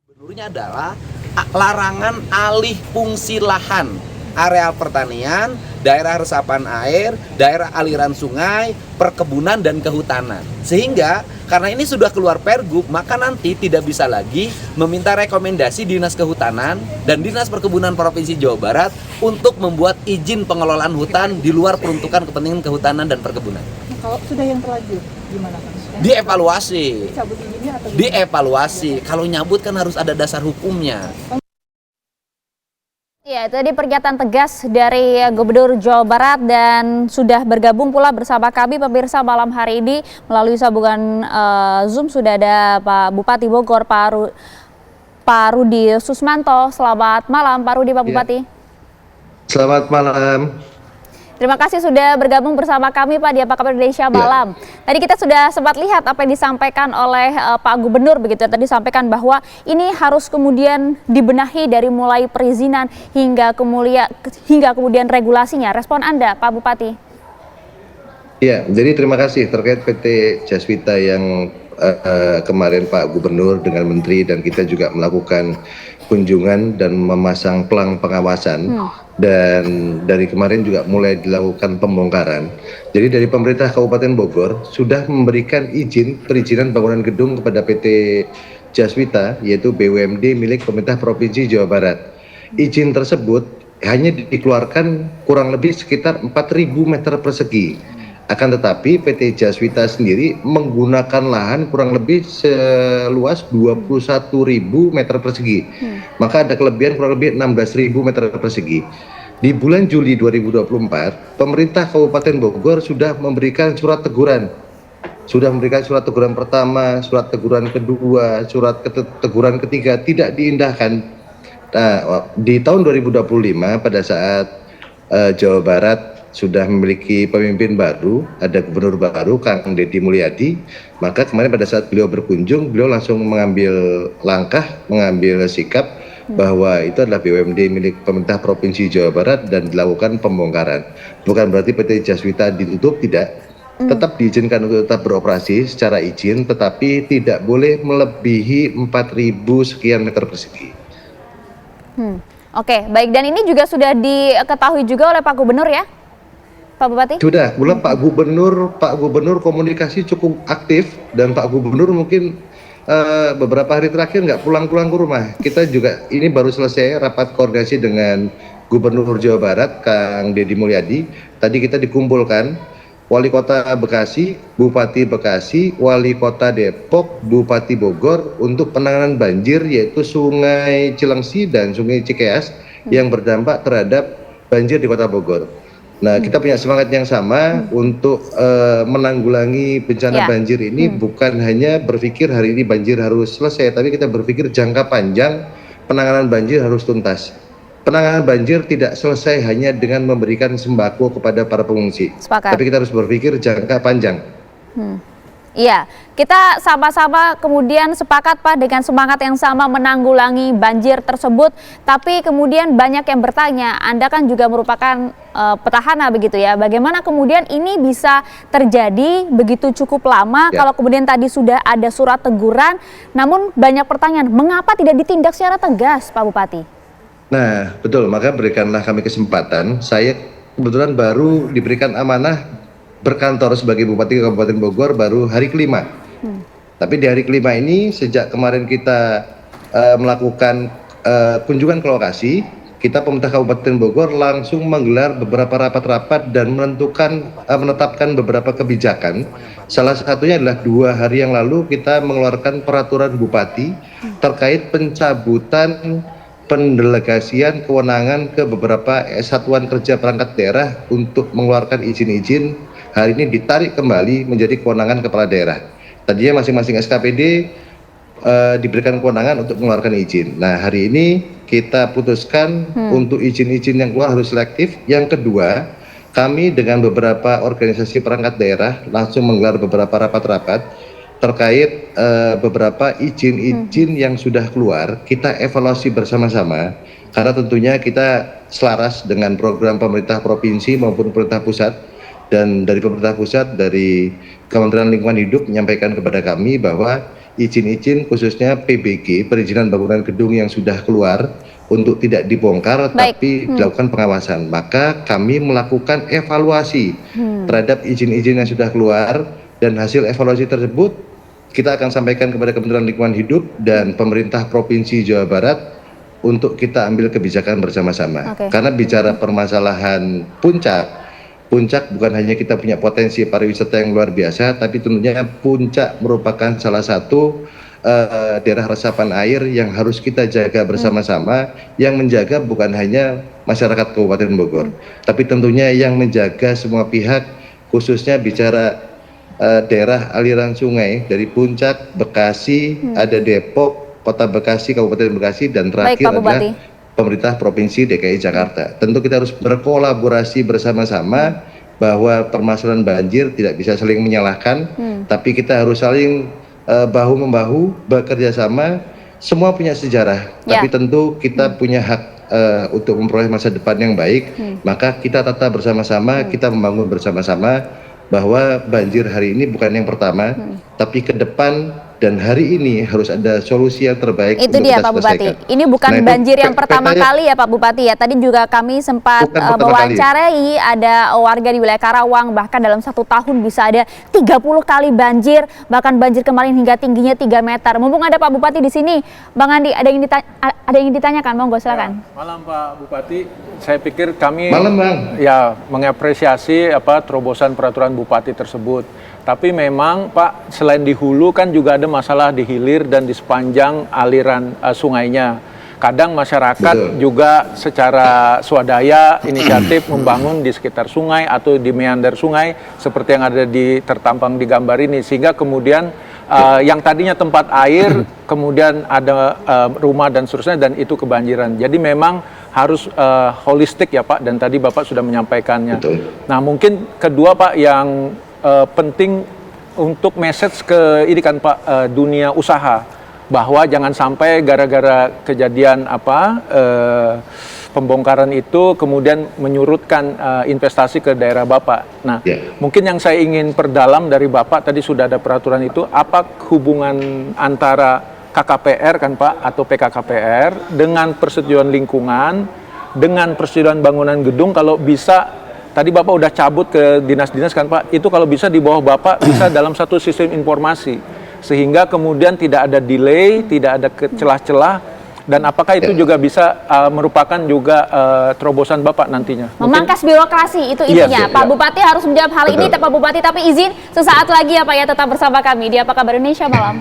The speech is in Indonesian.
Gubernurnya adalah larangan alih fungsi lahan, areal pertanian, daerah resapan air, daerah aliran sungai, perkebunan dan kehutanan. Sehingga karena ini sudah keluar Pergub, maka nanti tidak bisa lagi meminta rekomendasi Dinas Kehutanan dan Dinas Perkebunan Provinsi Jawa Barat untuk membuat izin pengelolaan hutan di luar peruntukan kepentingan kehutanan dan perkebunan. Kalau sudah yang terlanjur gimana kan? Dievaluasi. Dicabut izinnya atau gimana? Dievaluasi. Kalau nyabut kan harus ada dasar hukumnya. Ya, itu tadi pernyataan tegas dari Gubernur Jawa Barat dan sudah bergabung pula bersama kami pemirsa malam hari ini melalui sambungan Zoom sudah ada Pak Bupati Bogor, Pak Rudi Susmanto. Selamat malam Pak Rudi, Pak Bupati. Selamat malam. Terima kasih sudah bergabung bersama kami Pak di Apa Kabar Indonesia Malam. Tadi kita sudah sempat lihat apa yang disampaikan oleh Pak Gubernur begitu. Tadi sampaikan bahwa ini harus kemudian dibenahi dari mulai perizinan hingga kemudian regulasinya. Respon Anda Pak Bupati? Ya, jadi terima kasih terkait PT Jaswita yang kemarin Pak Gubernur dengan Menteri dan kita juga melakukan kunjungan dan memasang pelang pengawasan. Dan dari kemarin juga mulai dilakukan pembongkaran. Jadi dari pemerintah Kabupaten Bogor sudah memberikan perizinan bangunan gedung kepada PT Jaswita, yaitu BUMD milik pemerintah Provinsi Jawa Barat. Izin tersebut hanya dikeluarkan kurang lebih sekitar 4.000 meter persegi. Akan tetapi PT Jaswita sendiri menggunakan lahan kurang lebih seluas 21.000 meter persegi. Maka ada kelebihan kurang lebih 16.000 meter persegi. Di bulan Juli 2024, pemerintah Kabupaten Bogor sudah memberikan surat teguran. Sudah memberikan surat teguran pertama, surat teguran kedua, surat teguran ketiga tidak diindahkan. Nah, di tahun 2025 pada saat Jawa Barat sudah memiliki pemimpin baru, ada gubernur baru Kang Deddy Mulyadi, maka kemarin pada saat beliau berkunjung, beliau langsung mengambil langkah, mengambil sikap bahwa itu adalah BUMD milik pemerintah Provinsi Jawa Barat dan dilakukan pembongkaran. Bukan berarti PT Jaswita ditutup, tidak. Tetap diizinkan untuk tetap beroperasi secara izin, tetapi tidak boleh melebihi 4.000 sekian meter persegi. Oke, baik. Dan ini juga sudah diketahui juga oleh Pak Gubernur ya? Pak Bupati? Sudah, mulai Pak Gubernur komunikasi cukup aktif dan Pak Gubernur mungkin beberapa hari terakhir nggak pulang-pulang ke rumah. Kita juga ini baru selesai rapat koordinasi dengan Gubernur Jawa Barat Kang Deddy Mulyadi. Tadi kita dikumpulkan Wali Kota Bekasi, Bupati Bekasi, Wali Kota Depok, Bupati Bogor untuk penanganan banjir yaitu Sungai Cilengsi dan Sungai Cikeas yang berdampak terhadap banjir di Kota Bogor. Nah, kita punya semangat yang sama untuk menanggulangi bencana banjir ini, bukan hanya berpikir hari ini banjir harus selesai, tapi kita berpikir jangka panjang penanganan banjir harus tuntas. Penanganan banjir tidak selesai hanya dengan memberikan sembako kepada para pengungsi, tapi kita harus berpikir jangka panjang. Iya, kita sama-sama kemudian sepakat Pak dengan semangat yang sama menanggulangi banjir tersebut. Tapi kemudian banyak yang bertanya, Anda kan juga merupakan petahana begitu ya. Bagaimana kemudian ini bisa terjadi begitu cukup lama kalau kemudian tadi sudah ada surat teguran, namun banyak pertanyaan, mengapa tidak ditindak secara tegas Pak Bupati? Nah, betul, maka berikanlah kami kesempatan. Saya kebetulan baru diberikan amanah berkantor sebagai Bupati Kabupaten Bogor baru hari kelima. Tapi di hari kelima ini sejak kemarin kita melakukan kunjungan ke lokasi, kita pemerintah Kabupaten Bogor langsung menggelar beberapa rapat-rapat dan menetapkan beberapa kebijakan. Salah satunya adalah 2 hari yang lalu kita mengeluarkan peraturan Bupati terkait pencabutan pendelegasian kewenangan ke beberapa satuan kerja perangkat daerah untuk mengeluarkan izin-izin. Hari ini ditarik kembali menjadi kewenangan kepala daerah. Tadinya masing-masing SKPD diberikan kewenangan untuk mengeluarkan izin. Nah, hari ini kita putuskan untuk izin-izin yang keluar harus selektif. Yang kedua, kami dengan beberapa organisasi perangkat daerah langsung menggelar beberapa rapat-rapat terkait beberapa izin-izin yang sudah keluar. Kita evaluasi bersama-sama karena tentunya kita selaras dengan program pemerintah provinsi maupun pemerintah pusat. Dan dari pemerintah pusat, dari Kementerian Lingkungan Hidup menyampaikan kepada kami bahwa izin-izin khususnya PBG, perizinan bangunan gedung yang sudah keluar untuk tidak dibongkar tapi dilakukan pengawasan. Maka kami melakukan evaluasi terhadap izin-izin yang sudah keluar, dan hasil evaluasi tersebut kita akan sampaikan kepada Kementerian Lingkungan Hidup dan pemerintah Provinsi Jawa Barat untuk kita ambil kebijakan bersama-sama. Karena bicara permasalahan Puncak bukan hanya kita punya potensi pariwisata yang luar biasa, tapi tentunya Puncak merupakan salah satu daerah resapan air yang harus kita jaga bersama-sama. Yang menjaga bukan hanya masyarakat Kabupaten Bogor, tapi tentunya yang menjaga semua pihak, khususnya bicara daerah aliran sungai dari Puncak, Bekasi, ada Depok, Kota Bekasi, Kabupaten Bekasi, dan terakhir adalah pemerintah Provinsi DKI Jakarta. Tentu kita harus berkolaborasi bersama-sama bahwa permasalahan banjir tidak bisa saling menyalahkan, tapi kita harus saling bahu-membahu, bekerja sama. Semua punya sejarah, tapi tentu kita punya hak untuk memperoleh masa depan yang baik. Maka kita tata bersama-sama, kita membangun bersama-sama bahwa banjir hari ini bukan yang pertama, tapi ke depan dan hari ini harus ada solusi yang terbaik. Itu dia Pak Bupati. Ini bukan banjir yang pertama kali ya Pak Bupati ya. Tadi juga kami sempat mewawancarai ada warga di wilayah Karawang, bahkan dalam 1 tahun bisa ada 30 kali banjir, bahkan banjir kemarin hingga tingginya 3 meter. Mumpung ada Pak Bupati di sini, Bang Andi, ada yang ditanyakan, monggo silakan. Malam Pak Bupati, saya pikir kami Bang. Ya mengapresiasi terobosan peraturan Bupati tersebut. Tapi memang Pak, selain di hulu kan juga ada masalah di hilir dan di sepanjang aliran sungainya. Kadang masyarakat juga secara swadaya inisiatif membangun di sekitar sungai atau di meander sungai seperti yang ada tertampang di gambar ini, sehingga kemudian yang tadinya tempat air kemudian ada rumah dan seterusnya, dan itu kebanjiran. Jadi memang harus holistik ya Pak, dan tadi Bapak sudah menyampaikannya. Nah mungkin kedua Pak yang penting untuk message ke ini kan Pak, dunia usaha, bahwa jangan sampai gara-gara kejadian pembongkaran itu kemudian menyurutkan investasi ke daerah Bapak. Nah, mungkin yang saya ingin perdalam dari Bapak, tadi sudah ada peraturan itu, apa hubungan antara KKPR kan Pak, atau PKKPR dengan persetujuan lingkungan, dengan persetujuan bangunan gedung, kalau bisa. Tadi Bapak udah cabut ke dinas-dinas kan Pak, itu kalau bisa di bawah Bapak bisa dalam satu sistem informasi, sehingga kemudian tidak ada delay, tidak ada celah-celah, dan apakah itu juga bisa merupakan juga terobosan Bapak nantinya? Memangkas birokrasi, itu intinya. Pak Bupati harus menjawab hal ini, Pak Bupati, tapi izin sesaat lagi ya Pak ya, tetap bersama kami di Apa Kabar Indonesia Malam.